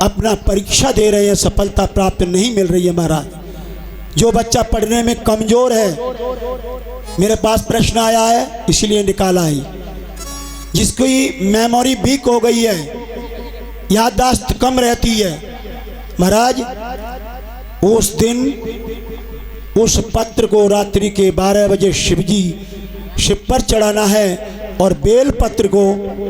अपना परीक्षा दे रहे हैं, सफलता प्राप्त नहीं मिल रही है महाराज। जो बच्चा पढ़ने में कमज़ोर है, मेरे पास प्रश्न आया है इसलिए निकाला है। जिसकी मेमोरी वीक हो गई है, याददाश्त कम रहती है महाराज, उस दिन उस पत्र को रात्रि के 12 बजे शिव पर चढ़ाना है और बेल पत्र को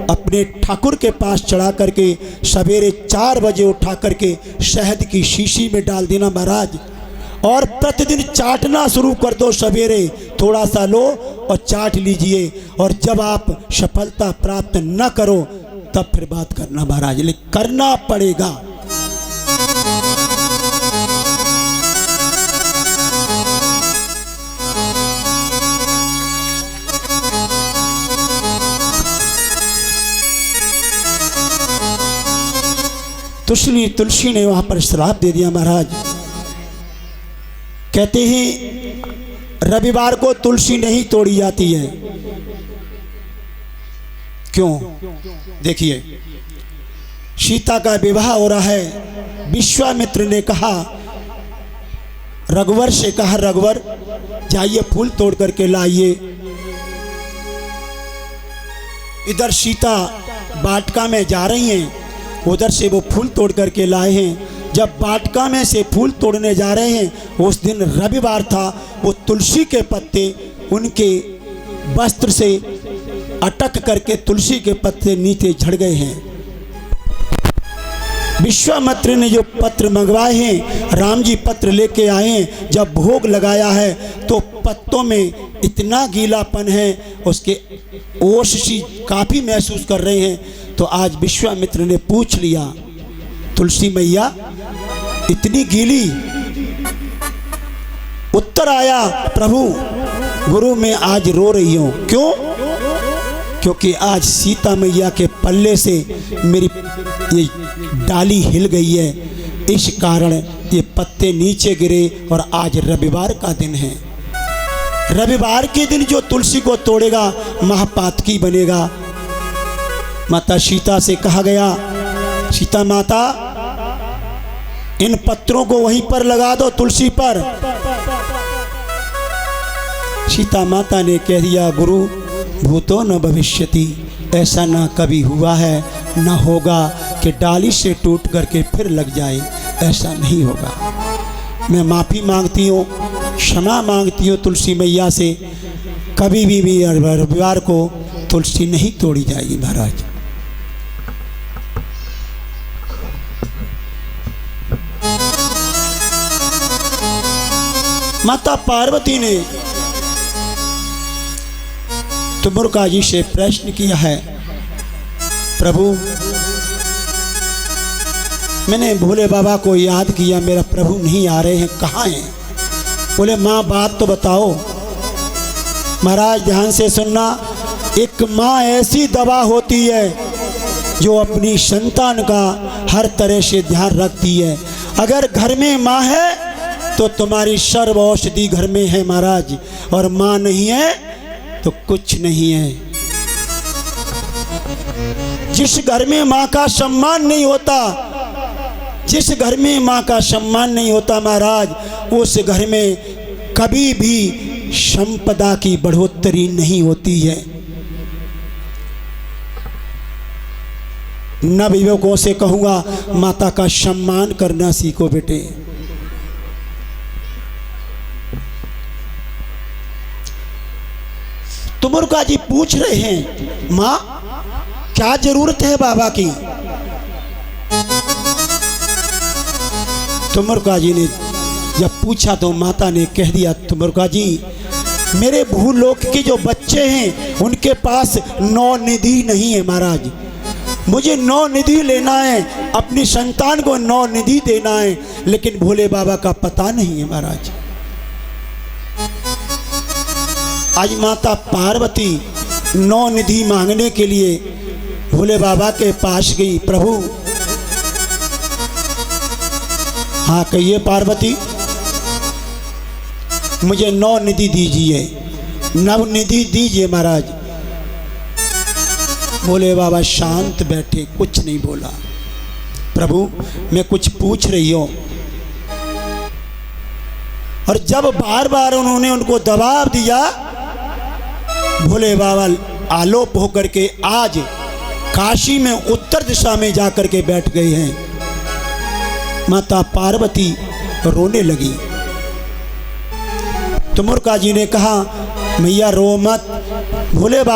अपने ठाकुर के पास चढ़ा करके सवेरे 4 बजे उठा करके शहद की शीशी में डाल देना महाराज। और प्रतिदिन चाटना शुरू कर दो, सवेरे थोड़ा सा लो और चाट लीजिए। और जब आप सफलता प्राप्त न करो तब फिर बात करना महाराज, लेकिन करना पड़ेगा। तुलसी ने वहां पर श्राप दे दिया महाराज। कहते हैं रविवार को तुलसी नहीं तोड़ी जाती है। क्यों? देखिए, सीता का विवाह हो रहा है। विश्वामित्र ने कहा, रघुवर से कहा, रघुवर जाइए फूल तोड़ करके लाइए। इधर सीता बाटका में जा रही हैं, उधर से वो फूल तोड़ करके लाए हैं। जब बाटका में से फूल तोड़ने जा रहे हैं, उस दिन रविवार था, वो तुलसी के पत्ते उनके वस्त्र से अटक करके तुलसी के पत्ते नीचे झड़ गए हैं। विश्वामित्र ने जो पत्र मंगवाए हैं, राम जी पत्र लेके आए हैं, जब भोग लगाया है तो पत्तों में इतना गीलापन है, उसके ओस सी काफ़ी महसूस कर रहे हैं। तो आज विश्वामित्र ने पूछ लिया, तुलसी मैया इतनी गीली? उत्तर आया, प्रभु गुरु मैं आज रो रही हूँ। क्यों? क्योंकि आज सीता मैया के पल्ले से मेरी ये डाली हिल गई है, इस कारण ये पत्ते नीचे गिरे और आज रविवार का दिन है। रविवार के दिन जो तुलसी को तोड़ेगा महापातकी बनेगा। माता सीता से कहा गया, सीता माता इन पत्रों को वहीं पर लगा दो, तुलसी पर। सीता माता ने कह दिया, गुरु भूतो न भविष्यति, ऐसा ना कभी हुआ है ना होगा कि डाली से टूट करके फिर लग जाए, ऐसा नहीं होगा। मैं माफ़ी मांगती हूँ, क्षमा मांगती हूँ तुलसी मैया से। कभी भी रविवार को तुलसी नहीं तोड़ी जाएगी महाराज। माता पार्वती ने तुमुरका जी से प्रश्न किया है, प्रभु मैंने भोले बाबा को याद किया, मेरा प्रभु नहीं आ रहे हैं, कहाँ हैं? बोले माँ बात तो बताओ। महाराज ध्यान से सुनना, एक माँ ऐसी दवा होती है जो अपनी संतान का हर तरह से ध्यान रखती है। अगर घर में माँ है तो तुम्हारी सर्व औषधि घर में है महाराज, और माँ नहीं है तो कुछ नहीं है। जिस घर में माँ का सम्मान नहीं होता, जिस घर में माँ का सम्मान नहीं होता महाराज, उस घर में कभी भी संपदा की बढ़ोतरी नहीं होती है। नवयुवकों से कहूँगा, माता का सम्मान करना सीखो बेटे। तुमुरका जी पूछ रहे हैं, माँ क्या जरूरत है बाबा की? तुमुरका जी ने जब पूछा तो माता ने कह दिया, तुमुरका जी मेरे भूलोक के जो बच्चे हैं उनके पास 9 निधि नहीं है महाराज। मुझे 9 निधि लेना है, अपनी संतान को 9 निधि देना है, लेकिन भोले बाबा का पता नहीं है महाराज। आज माता पार्वती 9 निधि मांगने के लिए भोले बाबा के पास गई। प्रभु, हाँ कहिए पार्वती, मुझे 9 निधि दीजिए, 9 निधि दीजिए महाराज। भोले बाबा शांत बैठे, कुछ नहीं बोला। प्रभु मैं कुछ पूछ रही हूँ। और जब बार बार उन्होंने उनको दबाव दिया, भोले बाबा आलोप होकर के आज काशी में उत्तर दिशा में जाकर के बैठ गए हैं। माता पार्वती रोने लगी तो मुर्गा जी ने कहा मैया रो मत, भोले बाबा